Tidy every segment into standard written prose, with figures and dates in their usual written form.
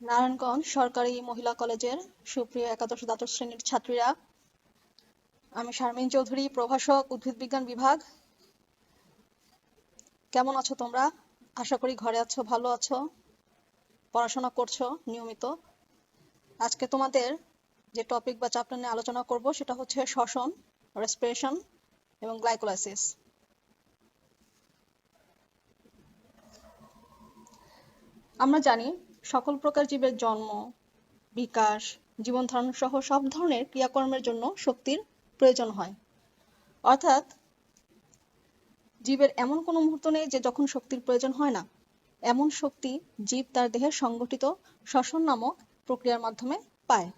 নারায়ণগঞ্জ সরকারি মহিলা কলেজের সুপ্রিয় একাদশ দ্বাদশ শ্রেণীর ছাত্রীরা, আমি শারমিন চৌধুরী, প্রভাষক, উদ্ভিদ বিজ্ঞান বিভাগ। কেমন আছো তোমরা? আশা করি ঘরে আছো, ভালো আছো, পড়াশোনা করছো নিয়মিত। আজকে তোমাদের যে টপিক বা চ্যাপ্টার নিয়ে আলোচনা করব সেটা হচ্ছে শ্বসন, রেসপিরেশন এবং গ্লাইকোলাইসিস। আমরা জানি সকল প্রকার জীবের জন্ম, বিকাশ, জীবন ধারণ সহ সব ধরনের ক্রিয়াকর্মের জন্য শক্তির প্রয়োজন হয়। অর্থাৎ জীবের এমন কোনো মুহূর্ত নেই যে যখন শক্তির প্রয়োজন হয় না। এমন শক্তি জীব তার দেহের সংগঠিত শ্বসন নামক প্রক্রিয়ার মাধ্যমে পায়।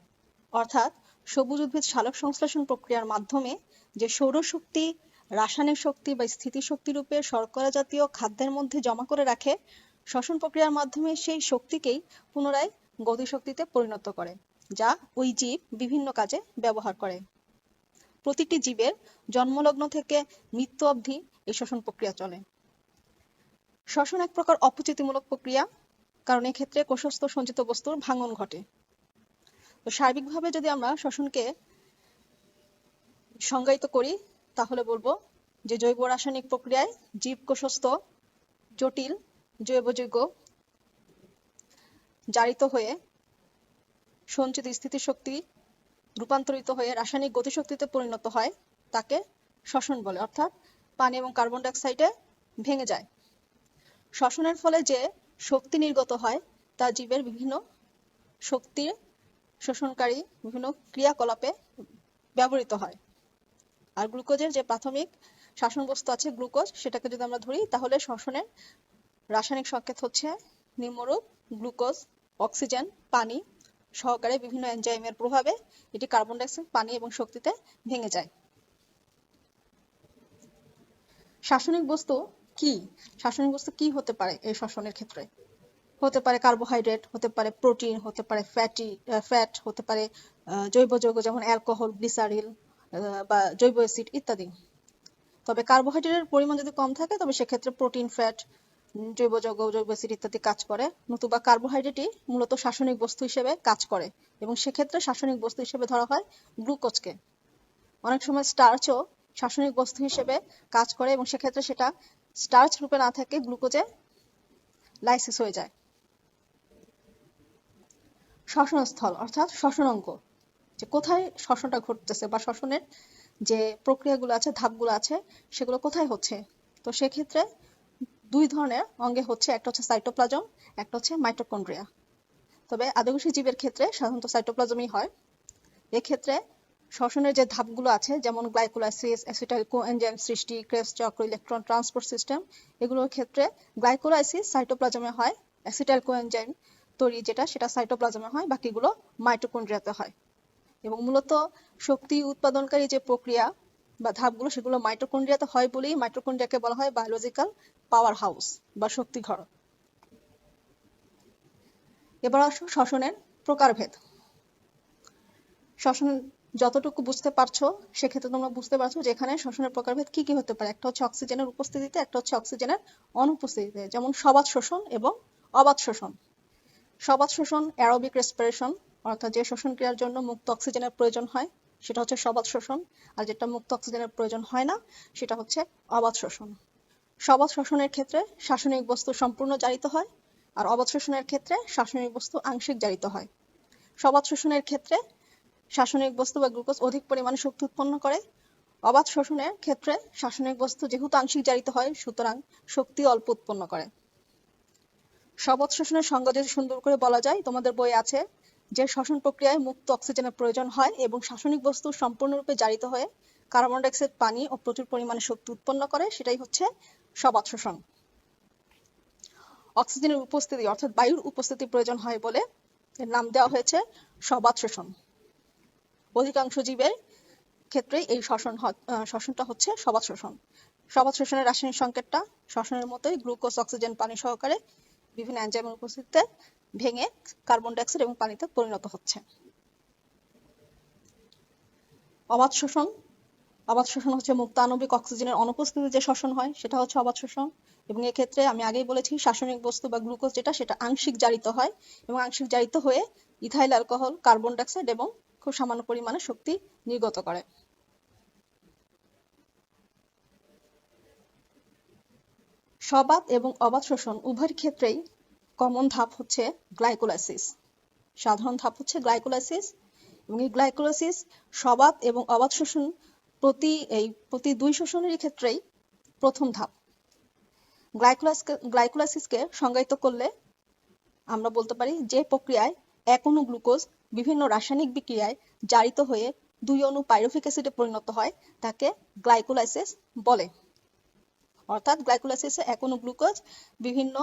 অর্থাৎ সবুজ উদ্ভিদ সালোক সংশ্লেষণ প্রক্রিয়ার মাধ্যমে যে সৌরশক্তি, রাসায়নিক শক্তি বা স্থিতিশক্তি রূপে শর্করা জাতীয় খাদ্যের মধ্যে জমা করে রাখে, শ্বসন প্রক্রিয়ার মাধ্যমে সেই শক্তিকেই পুনরায় গতিশক্তিতে পরিণত করে, যা ওই জীব বিভিন্ন কাজে ব্যবহার করে। প্রতিটি জীবের জন্মলগ্ন থেকে মৃত্যু অবধি এই শ্বসন প্রক্রিয়া চলে। শ্বসন এক প্রকার অপচিতিমূলক প্রক্রিয়া, কারণ এক্ষেত্রে কোষস্থ সঞ্চিত বস্তুর ভাঙন ঘটে। তো সার্বিকভাবে যদি আমরা শ্বসনকে সংজ্ঞায়িত করি তাহলে বলবো যে জৈব রাসায়নিক প্রক্রিয়ায় জীব কোষস্থ জটিল জৈব যৌগ জারিত হয়ে সঞ্চিত স্থিতিশক্তি রূপান্তরিত হয়ে রাসায়নিক গতিশক্তিতে পরিণত হয়, তাকে শ্বসন বলে। অর্থাৎ পানি এবং কার্বন ডাই অক্সাইডে ভেঙে যায়। শ্বসনের ফলে যে শক্তি নির্গত হয় তা জীবের বিভিন্ন শক্তির শোষণকারী বিভিন্ন ক্রিয়াকলাপে ব্যবহৃত হয়। আর গ্লুকোজের যে প্রাথমিক শাসন বস্তু আছে গ্লুকোজ, সেটাকে যদি আমরা ধরি তাহলে শ্বসনের রাসায়নিক সংকেত হচ্ছে নিম্নরূপ: গ্লুকোজ, অক্সিজেন, পানি সহকারে বিভিন্ন এনজাইমের প্রভাবে এটি কার্বন ডাই অক্সাইড, পানি এবং শক্তিতে ভেঙে যায়। রাসায়নিক বস্তু কি? রাসায়নিক বস্তু কি হতে পারে এই শ্বসনের ক্ষেত্রে? হতে পারে কার্বোহাইড্রেট, হতে পারে প্রোটিন, হতে পারে ফ্যাট, হতে পারে জৈব যৌগ যেমন অ্যালকোহল, গ্লিসারিল বা জৈব অ্যাসিড ইত্যাদি। তবে কার্বোহাইড্রেটের পরিমাণ যদি কম থাকে তবে সেক্ষেত্রে প্রোটিন, ফ্যাট, জৈব যৌগ, জৈব অ্যাসিড ইত্যাদি কাজ করে। নতুবা কার্বোহাইড্রেটই মূলত রাসায়নিক বস্তু হিসেবে কাজ করে এবং সেক্ষেত্রে রাসায়নিক বস্তু হিসেবে ধরা হয় গ্লুকোজকে। অনেক সময় স্টার্চও রাসায়নিক বস্তু হিসেবে কাজ করে এবং সেক্ষেত্রে সেটা স্টার্চ রূপে না থেকে গ্লুকোজে লাইসিস হয়ে যায়। শ্বসন স্থল অর্থাৎ শ্বসনাঙ্গ, যে কোথায় শ্বসনটা ঘটতেছে বা শ্বসনের যে প্রক্রিয়াগুলো আছে, ধাপগুলো আছে, সেগুলো কোথায় হচ্ছে। তো সেক্ষেত্রে দুই ধরনের অঙ্গে হচ্ছে, একটা হচ্ছে সাইটোপ্লাজম, একটা হচ্ছে মাইটোকন্ড্রিয়া। তবে আদিবাসী জীবের ক্ষেত্রে সাধারণত সাইটোপ্লাজমই হয়। এক্ষেত্রে শ্বসনের যে ধাপগুলো আছে যেমন গ্লাইকোলাইসিস, অ্যাসিটাইল কোএনজাইম সৃষ্টি, ক্রেবস চক্র, ইলেকট্রন ট্রান্সপোর্ট সিস্টেম, এগুলোর ক্ষেত্রে গ্লাইকোলাইসিস সাইটোপ্লাজমে হয়, অ্যাসিটাইল কোএনজাইম তৈরি সেটা সাইটোপ্লাজমে হয়, বাকিগুলো মাইটোকন্ড্রিয়াতে হয়। এবং মূলত শক্তি উৎপাদনকারী যে প্রক্রিয়া বা ধাপগুলো সেগুলো মাইটোকন্ড্রিয়াতে হয় বলেই মাইটোকন্ড্রিয়াকে বলা হয় বায়োলজিক্যাল পাওয়ার হাউস বা শক্তিঘর। এবার আসো শ্বসনের প্রকারভেদ। শ্বসন যতটুকু বুঝতে পারছো সেক্ষেত্রে তোমরা বুঝতে পারছো যে এখানে শ্বসনের প্রকারভেদ কি কি হতে পারে। একটা হচ্ছে অক্সিজেনের উপস্থিতিতে, একটা হচ্ছে অক্সিজেনের অনুপস্থিতিতে, যেমন সবাত শোষণ এবং অবাত শোষণ। সবাত শোষণ অ্যারোবিক রেসপিরেশন, অর্থাৎ যে শ্বসন ক্রিয়ার জন্য মুক্ত অক্সিজেনের প্রয়োজন হয় সেটা হচ্ছে সবাত শোষণ, আর যেটা মুক্ত অক্সিজেনের প্রয়োজন হয় না সেটা হচ্ছে অবাত শোষণ। সবাত শোষণের ক্ষেত্রে রাসায়নিক বস্তু সম্পূর্ণ জারিত হয়, আর অবাত শোষণের ক্ষেত্রে রাসায়নিক বস্তু আংশিক জারিত হয়। সবাত শোষণের ক্ষেত্রে রাসায়নিক বস্তু বা গ্লুকোজ অধিক পরিমাণে শক্তি উৎপন্ন করে। অবাত শোষণের ক্ষেত্রে রাসায়নিক বস্তু যেহেতু আংশিক জারিত হয় সুতরাং শক্তি অল্প উৎপন্ন করে। সবাত শোষণের সংজ্ঞা যদি সুন্দর করে বলা যায়, তোমাদের বই আছে যে শ্বসন প্রক্রিয়ায় মুক্ত অক্সিজেনের প্রয়োজন হয় এবং রাসায়নিক বস্তু সম্পূর্ণরূপে জারিত হয়ে কার্বন ডাই অক্সাইড, পানি ও প্রচুর পরিমাণে শক্তি উৎপন্ন করে, সেটাই হচ্ছে সবাত শোষণ। অক্সিজেনের উপস্থিতি অর্থাৎ বায়ুর উপস্থিতি প্রয়োজন হয় বলে এর নাম দেওয়া হয়েছে সবাত শোষণ। অধিকাংশ জীবের ক্ষেত্রেই এই শ্বসনটা হচ্ছে সবাত শোষণ। সবাত শোষণের রাসায়নিক সংকেতটা শ্বসনের মতোই গ্লুকোজ, অক্সিজেন, পানি সহকারে বিভিন্ন এনজাইমের উপস্থিতিতে ভেঙে কার্বন ডাই অক্সাইড এবং পানিতে পরিণত হচ্ছে। অবাত শোষণ হচ্ছে মুক্ত আণবিক অক্সিজেনের অনুপস্থিতিতে যে শ্বসন হয় সেটা হচ্ছে অবাত শোষণ। এবং এক্ষেত্রে আমি আগেই বলেছি রাসায়নিক বস্তু বা গ্লুকোজ যেটা সেটা আংশিক জারিত হয় এবং আংশিক জারিত হয়ে ইথাইল অ্যালকোহল, কার্বন ডাইঅক্সাইড এবং খুব সামান্য পরিমাণে শক্তি নির্গত করে। সবাত এবং অবাত শোষণ উভয়ের ক্ষেত্রেই কমন ধাপ হচ্ছে গ্লাইকোলাইসিস। সাধারণ ধাপ হচ্ছে গ্লাইকোলাইসিস এবং এই গ্লাইকোলাইসিস সবাত এবং অবাত শোষণ প্রতি দুই শোষণেরই ক্ষেত্রেই প্রথম ধাপ। গ্লাইকোলাইসিসকে সংজ্ঞায়িত করলে আমরা বলতে পারি যে প্রক্রিয়ায় এক অণু গ্লুকোজ বিভিন্ন রাসায়নিক বিক্রিয়ায় জারিত হয়ে দুই অণু পাইরুভিক অ্যাসিডে পরিণত হয় তাকে গ্লাইকোলাইসিস বলে। অর্থাৎ গ্লাইকোলাইসিসে এক অণু গ্লুকোজ বিভিন্ন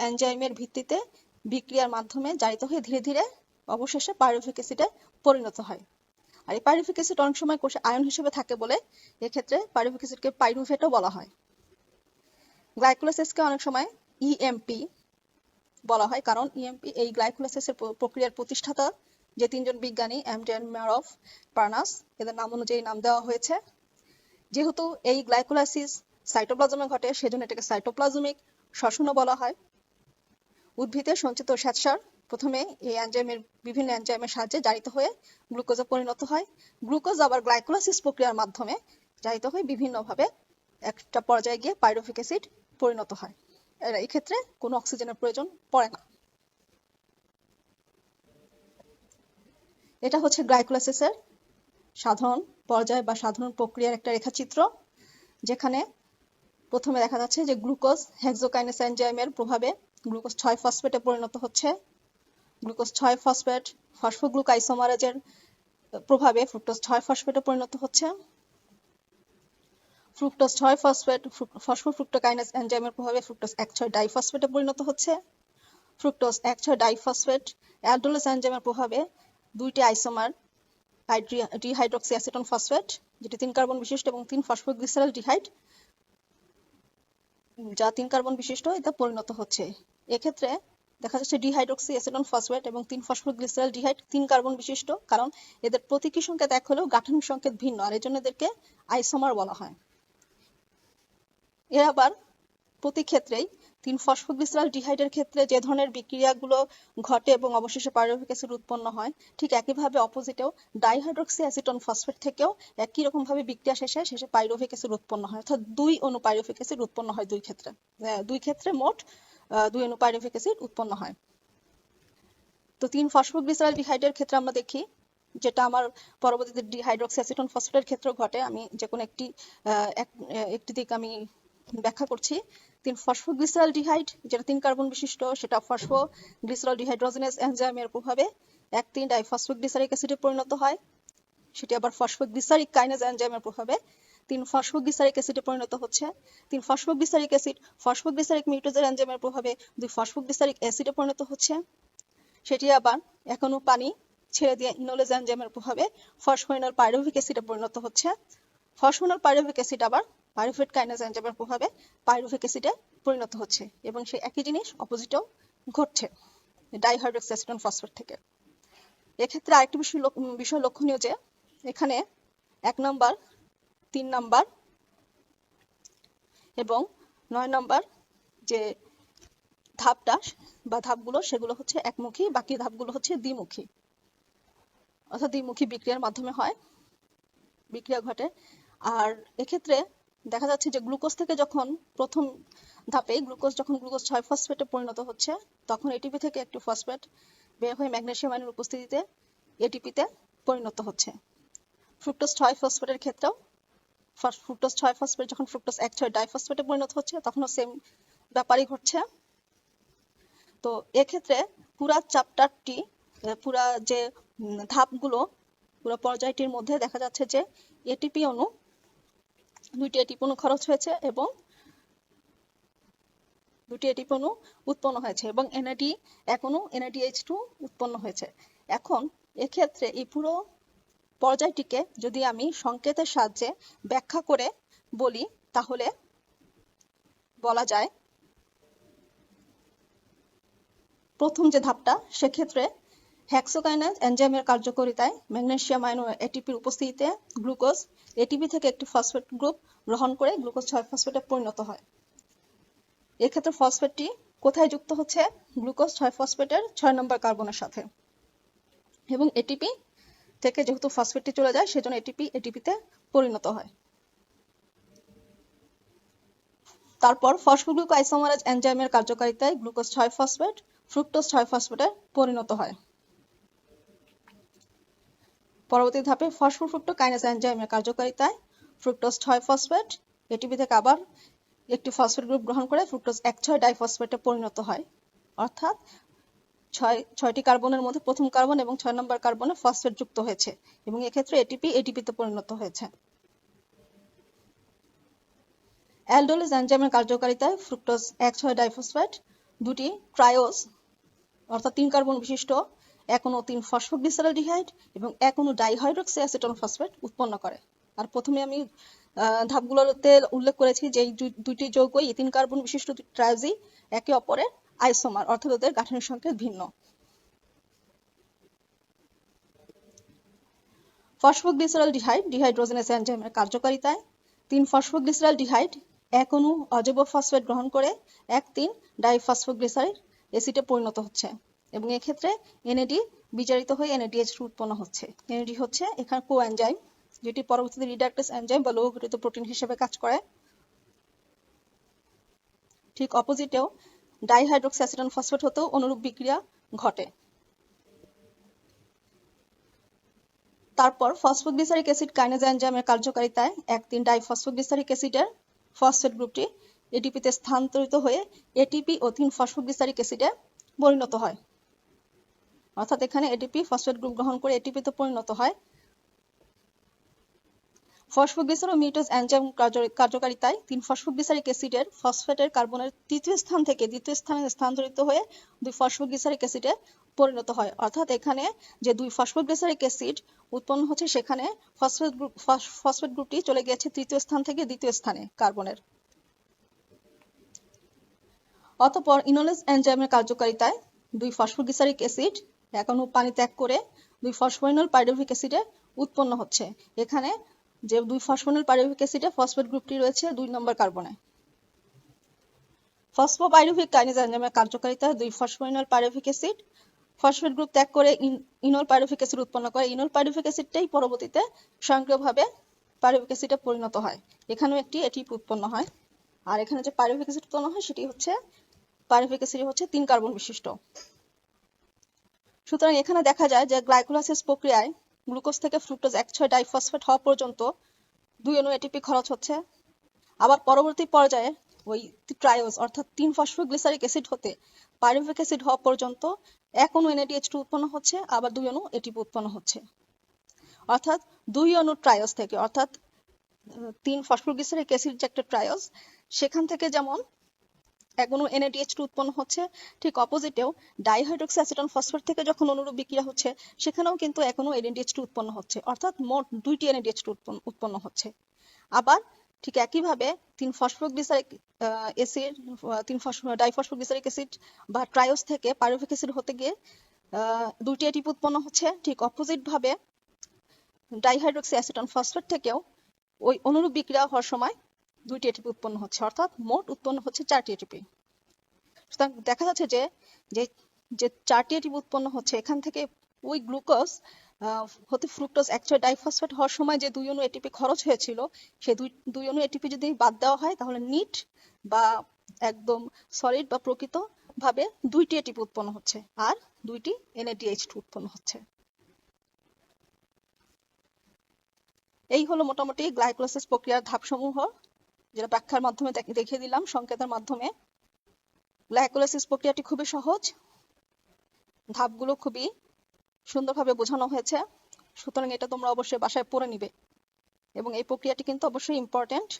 এনজাইমের ভিত্তিতে বিক্রিয়ার মাধ্যমে জারিত হয়ে ধীরে ধীরে অবশেষে পাইরুভিক অ্যাসিডে পরিণত হয়। আর এই পাইরুভিক অ্যাসিড অনেক সময় কোষে আয়ন হিসেবে থাকে বলে এক্ষেত্রে পাইরুভিক অ্যাসিডকে পাইরুভেটও বলা হয়। গ্লাইকোলাইসিসকে অনেক সময় ইএমপি বলা হয়, কারণ ইএমপি এই গ্লাইকোলাইসিসের প্রক্রিয়ার প্রতিষ্ঠাতা যে তিনজন বিজ্ঞানী এমডেন, মেরভ, পার্নাস, এদের নাম অনুযায়ী নাম দেওয়া হয়েছে। যেহেতু এই গ্লাইকোলাইসিস সাইটোপ্লাজমে ঘটে সেজন্য এটাকে সাইটোপ্লাজমিক শ্বসনও বলা হয়। উদ্ভিদের সঞ্চিত শ্বেতসার প্রথমে এই বিভিন্ন এনজাইমের সাহায্যে জারিত হয়ে গ্লুকোজে পরিণত হয়। গ্লুকোজ আবার গ্লাইকোলাইসিস প্রক্রিয়ার মাধ্যমে জারিত হয়ে বিভিন্নভাবে একটা পর্যায়ে গিয়ে পাইরুভিক অ্যাসিড পরিণত হয়। এই ক্ষেত্রে কোনো অক্সিজেনের প্রয়োজন পড়ে না। এটা হচ্ছে গ্লাইকোলাইসিসের সাধারণ পর্যায় বা সাধারণ প্রক্রিয়ার একটা রেখাচিত্র, যেখানে প্রথমে দেখা যাচ্ছে যে গ্লুকোজ হেক্সোকাইনেস এনজাইমের প্রভাবে গ্লুকোজ 6 ফসফেটে পরিণত হচ্ছে। গ্লুকোজ 6 ফসফেট ফসফোগ্লুকাইসোমারেজের প্রভাবে ফ্রুক্টোজ 6 ফসফেটে পরিণত হচ্ছে। ফ্রুক্টোজ 6 ফসফেট ফসফোফ্রুক্টোকাইনেস এনজাইমের প্রভাবে ফ্রুক্টোজ 1,6 ডাইফসফেটে পরিণত হচ্ছে। ফ্রুক্টোজ 1,6 ডাইফসফেট অ্যালডোলেস এনজাইমের প্রভাবে দুইটি আইসোমার ডিহাইড্রক্সি অ্যাসিটন ফসফেট, যেটি 3 কার্বন বিশিষ্ট, এবং 3 ফসফোগ্লিসারল ডিহাইড, যা 3 কার্বন বিশিষ্ট, এতে পরিণত হচ্ছে। এক্ষেত্রে দেখা যাচ্ছে ডিহাইড্রক্সি অ্যাসিটন ফসফেট এবং 3 ফসফোগ্লিসারল ডিহাইড 3 কার্বন বিশিষ্ট, কারণ এদের প্রতীকী সংকেত এক হলেও গাঠনিক সংকেত ভিন্ন, আর এজন্য এদেরকে আইসোমার বলা হয়। এর আবার প্রতি ক্ষেত্রেই 3 ফসফোগ্লিসারল ডিহাইডের ক্ষেত্রে যে ধরনের বিক্রিয়াগুলো ঘটে এবং অবশেষে পাইরুভিক অ্যাসিড উৎপন্ন হয়, ঠিক একইভাবে অপোজিটেও ডাইহাইড্রক্সি অ্যাসিটন ফসফেট থেকেও একই রকম ভাবে বিক্রিয়া শেষে পাইরুভিক অ্যাসিড উৎপন্ন হয়। অর্থাৎ 2 অণু পাইরুভিক অ্যাসিড উৎপন্ন হয় দুই ক্ষেত্রে মোট 2 অণু পাইরুভিক অ্যাসিড উৎপন্ন হয়। তো 3 ফসফোগ্লিসারল ডিহাইডের ক্ষেত্রে আমরা দেখি, যেটা আমার পরবর্তীতে ডিহাইড্রক্সি অ্যাসিটন ফসফেটের ক্ষেত্রেও ঘটে। আমি যে কোনো একটি দিক আমি ব্যাখ্যা করছি। 3 ফসফোগ্লিসারল ডিহাইড যেটা 3 কার্বন বিশিষ্ট, সেটা ফসফোগ্লিসারল ডিহাইড্রোজেনেজ এনজাইমের প্রভাবে 1,3 ডাইফসফোগ্লিসারিক অ্যাসিডে পরিণত হয়। সেটি আবার ফসফোগ্লিসারিক কাইনেজ এনজাইমের প্রভাবে 3 ফসফোগ্লিসারিক অ্যাসিডে পরিণত হচ্ছে। 3 ফসফোগ্লিসারিক অ্যাসিড ফসফোগ্লিসারিক মিউটেজের এনজাইমের প্রভাবে 2 ফসফোগ্লিসারিক অ্যাসিডে পরিণত হচ্ছে। সেটি আবার এক অণু পানি ছেড়ে দিয়ে ইনোলেজ এনজাইমের প্রভাবে ফসফোইনল পাইরুভিক অ্যাসিডে পরিণত হচ্ছে। ফসফোইনল পাইরুভিক অ্যাসিড আবার পাইরুভেট কাইনেজ এনজাইমের প্রভাবে পাইরুভিক অ্যাসিডে পরিণত হচ্ছে, এবং সেই একই জিনিস অপোজিটেও ঘটছে ডাইহাইড্রক্সি অ্যাসিটন ফসফেট থেকে। এক্ষেত্রে আরেকটি বিষয় লক্ষণীয় যে এখানে 1 নাম্বার, 3 নাম্বার এবং 9 নাম্বার যে ধাপগুলো সেগুলো হচ্ছে একমুখী, বাকি ধাপগুলো হচ্ছে দ্বিমুখী, অর্থাৎ দ্বিমুখী বিক্রিয়ার মাধ্যমে হয়, বিক্রিয়া ঘটে। আর এক্ষেত্রে দেখা যাচ্ছে যে গ্লুকোজ থেকে যখন প্রথম ধাপে গ্লুকোজ 6 ফসফেটে পরিণত হচ্ছে, তখন এটিপি থেকে একটি ফসফেট বের হয়ে ম্যাগনেসিয়াম আয়নের উপস্থিতিতে এটিপিতে পরিণত হচ্ছে। ফ্রুক্টোজ 6 ফসফেটের ক্ষেত্রেও ফ্রুক্টোজ 6 ফসফেট যখন ফ্রুক্টোজ 1,6 ডাইফসফেটে পরিণত হচ্ছে, তখনও সেম ব্যাপারই ঘটছে। তো এক্ষেত্রে পুরা চ্যাপ্টারটি, পুরা যে ধাপগুলো, পুরো পর্যায়টির মধ্যে দেখা যাচ্ছে যে এটিপি অণু, 2টি এটিপি অণু খরচ হয়েছে এবং 2টি এটিপি অণু উৎপন্ন হয়েছে, এবং এনএডি এক অণু NADH2 উৎপন্ন হয়েছে। এখন এক্ষেত্রে এই পুরো পর্যায়টিকে যদি আমি সংকেতের সাহায্যে ব্যাখ্যা করে বলি, তাহলে বলা যায় প্রথম যে ধাপটা, সেক্ষেত্রে হেক্সোকাইনেজ এনজাইমের কার্যকারিতায় ম্যাগনেসিয়াম আয়ন এটিপির উপস্থিতিতে গ্লুকোজ এটিপি থেকে একটি ফসফেট গ্রুপ গ্রহণ করে গ্লুকোজ 6 ফসফেটে পরিণত হয়। এক্ষেত্রে ফসফেটটি কোথায় যুক্ত হচ্ছে? গ্লুকোজ 6 ফসফেটের 6 নম্বর কার্বনের সাথে, এবং এটিপি থেকে যেহেতু ফসফেটটি চলে যায় সেজন্য এটিপিতে পরিণত হয়। তারপর ফসফোগ্লুকো আইসোমারেজ এনজাইমের কার্যকারিতায় গ্লুকোজ 6 ফসফেট ফ্রুক্টোজ 6 ফসফেটে পরিণত হয়। পরবর্তী ধাপে ফসফোফ্রুক্টোকাইনেজ এনজাইমের কার্যকারিতায় ফ্রুক্টোজ 6 ফসফেট এটিপি থেকে আবার একটি ফসফেট গ্রুপ গ্রহণ করে ফ্রুক্টোজ 1,6 ডাইফসফেটে পরিণত হয়। অর্থাৎ ছয়টি কার্বনের মধ্যে প্রথম কার্বন এবং 6 নম্বর কার্বনে ফসফেট যুক্ত হয়েছে এবং এক্ষেত্রে এটিপিতে পরিণত হয়েছে। অ্যালডোলিজ এনজাইমের কার্যকারিতায় ফ্রুক্টোজ 1,6 ডাইফসফেট দুটি ট্রায়োজ অর্থাৎ 3 কার্বন বিশিষ্ট 1 3 ফসফোগ্লিসারলডিহাইড এবং 1 ডাইহাইড্রক্সি অ্যাসিটোন ফসফেট উৎপন্ন করে। আর প্রথমে আমি ধাপগুলোতে উল্লেখ করেছি যে এই দুইটি যৌগই 3 কার্বন বিশিষ্ট ট্রায়োজই একে অপরের আইসোমার, অর্থাৎ ওদের গাঠনিক সংকেত ভিন্ন। ফসফোগ্লিসারলডিহাইড ডিহাইড্রোজেনেস এনজাইমের কার্যকারিতায় 3 ফসফোগ্লিসারলডিহাইড 1 অজৈব ফসফেট গ্রহণ করে 1,3 ডাইফসফোগ্লিসারিক অ্যাসিডে পরিণত হচ্ছে এবং এক্ষেত্রে এনএডি বিজারিত হয়ে এনএডিএইচ2 উৎপন্ন হচ্ছে। এনএডি হচ্ছে এখানে কোএনজাইম, যেটি পরবর্তীতে রিডাক্টেজ এনজাইম বা লৌহ গঠিত প্রোটিন হিসেবে কাজ করে। ঠিক অপোজিটেও ডাইহাইড্রক্সি অ্যাসিটোন ফসফেট হতেও অনুরূপ বিক্রিয়া ঘটে। তারপর ফসফোগ্লিসারিক অ্যাসিড কাইনেজ এনজাইমের কার্যকারিতায় 1,3 ডাইফসফোগ্লিসারিক অ্যাসিডের ফসফেট গ্রুপটি এটিপিতে স্থানান্তরিত হয়ে এটিপি ও 3 ফসফোগ্লিসারিক অ্যাসিডে পরিণত হয়। অর্থাৎ এখানে এটিপি ফসফেট গ্রুপ গ্রহণ করে এটিপিতে পরিণত হয়। ফসফোগ্লিসারোমিউটেজ এনজাইম কার্যকারিতায় 3 ফসফোগ্লিসারিক অ্যাসিডের ফসফেটের কার্বনের তৃতীয় স্থান থেকে দ্বিতীয় স্থানে স্থানান্তরিত হয়ে 2 ফসফোগ্লিসারিক অ্যাসিডে পরিণত হয়। অর্থাৎ এখানে যে 2 ফসফোগ্লিসারিক অ্যাসিড উৎপন্ন হচ্ছে সেখানে ফসফেট গ্রুপটি চলে গিয়েছে তৃতীয় স্থান থেকে দ্বিতীয় স্থানে কার্বনের। অতঃপর ইনোলেজ এনজাইমের কার্যকারিতায় 2 ফসফোগ্লিসারিক অ্যাসিড এক অণু পানি ত্যাগ করে 2 ফসফোইনল পাইরুভিক অ্যাসিডে উৎপন্ন হচ্ছে। এখানে যে 2 ফসফোইনল পাইরুভিক অ্যাসিডে ফসফেট গ্রুপটি রয়েছে 2 নম্বর কার্বনে। ফসফোপাইরুভিক কাইনেজ এনজাইমের কার্যকারিতায় 2 ফসফোইনল পাইরুভিক অ্যাসিড ফসফেট গ্রুপ ত্যাগ করে ইনোল পাইরুভিক অ্যাসিড উৎপন্ন করে। ইনোল পাইরুভিক অ্যাসিডটাই পরবর্তীতে স্বয়ংক্রিয়ভাবে পাইরুভিক অ্যাসিডে পরিণত হয়। এখানেও একটি এটিপি উৎপন্ন হয়। আর এখানে যে পাইরুভিক অ্যাসিড উৎপন্ন হয় সেটি হচ্ছে পাইরুভিক অ্যাসিড হচ্ছে 3 কার্বন বিশিষ্ট। সুতরাং এখানে দেখা যায় যে গ্লাইকোলাইসিস প্রক্রিয়ায় গ্লুকোজ থেকে ফ্রুক্টোজ 1,6 ডাইফসফেট হওয়া পর্যন্ত 2 অণু এটিপি খরচ হচ্ছে। আবার পরবর্তী পর্যায়ে ওই ট্রায়োজ অর্থাৎ 3 ফসফোগ্লিসারিক অ্যাসিড হতে পাইরুভিক অ্যাসিড হওয়া পর্যন্ত 1 অণু এনএডিএইচ2 উৎপন্ন হচ্ছে, আবার 2 অণু এটিপি উৎপন্ন হচ্ছে। অর্থাৎ 2 অণু ট্রায়োজ থেকে অর্থাৎ 3 ফসফোগ্লিসারিক অ্যাসিড যে একটা ট্রায়োজ সেখান থেকে যেমন 1 অণু এনএডিএইচ2 উৎপন্ন হচ্ছে, ঠিক অপোজিটেও ডাইহাইড্রক্সি অ্যাসিটোন ফসফেট থেকে যখন অনুরূপ বিক্রিয়া হচ্ছে সেখানেও কিন্তু 1 অণু এনএডিএইচ2 উৎপন্ন হচ্ছে, অর্থাৎ মোট 2টি এনএডিএইচ2 উৎপন্ন হচ্ছে। আবার ঠিক একইভাবে 3 ফসফোগ্লিসারিক অ্যাসিড 3 ডাইফসফোগ্লিসারিক অ্যাসিড বা ট্রায়োজ থেকে পাইরুভিক অ্যাসিড হতে গিয়ে 2টি এটিপি উৎপন্ন হচ্ছে। ঠিক অপোজিট ভাবে ডাইহাইড্রক্সি অ্যাসিটোন ফসফেট থেকেও ওই অনুরূপ বিক্রিয়া হওয়ার সময় 2টি এটিপি উৎপন্ন হচ্ছে, অর্থাৎ মোট উৎপন্ন হচ্ছে 4টি এটিপি। সুতরাং দেখা যাচ্ছে যে যে 4টি এটিপি উৎপন্ন হচ্ছে এখান থেকে ওই গ্লুকোজ হতে ফ্রুক্টোজ 1,6 ডাইফসফেট হওয়ার সময় যে 2 অণু এটিপি খরচ হয়েছিল সেই 2 অণু এটিপি যদি বাদ দেওয়া হয় তাহলে নিট বা একদম সলিড বা প্রকৃত ভাবে 2টি এটিপি উৎপন্ন হচ্ছে আর 2টি এনএডিএইচ2 উৎপন্ন হচ্ছে। এই হলো মোটামুটি গ্লাইকোলাইসিস প্রক্রিয়ার ধাপসমূহ, যেটা ব্যাখ্যার মাধ্যমে দেখিয়ে দিলাম সংকেতের মাধ্যমে। গ্লাইকোলাইসিস প্রক্রিয়াটি খুবই সহজ, ধাপগুলো খুবই সুন্দরভাবে বোঝানো হয়েছে। সুতরাং এটা তোমরা অবশ্যই বাসায় পড়ে নিবে এবং এই প্রক্রিয়াটি কিন্তু অবশ্যই ইম্পর্টেন্ট।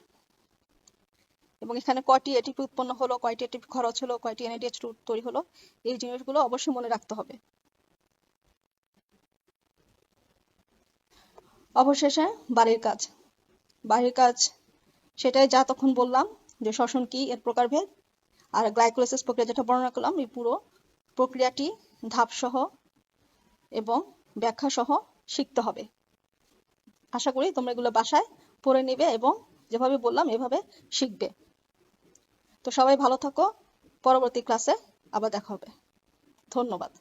এবং এখানে কয়টি এটিপি উৎপন্ন হলো, কয়টি এটিপি খরচ হলো, কয়টি এনএডিএইচ2 তৈরি হলো, এই জিনিসগুলো অবশ্যই মনে রাখতে হবে। অবশেষে বাড়ির কাজ সেটাই যা তখন বললাম যে শ্বসন কি, এর প্রকারভেদ আর গ্লাইকোলাইসিস প্রক্রিয়া যেটা বর্ণনা করলাম এই পুরো প্রক্রিয়াটি ধাপসহ এবং ব্যাখ্যা সহ শিখতে হবে। আশা করি তোমরা এগুলো বাসায় পড়ে নেবে এবং যেভাবে বললাম এভাবে শিখবে। তো সবাই ভালো থাকো, পরবর্তী ক্লাসে আবার দেখা হবে। ধন্যবাদ।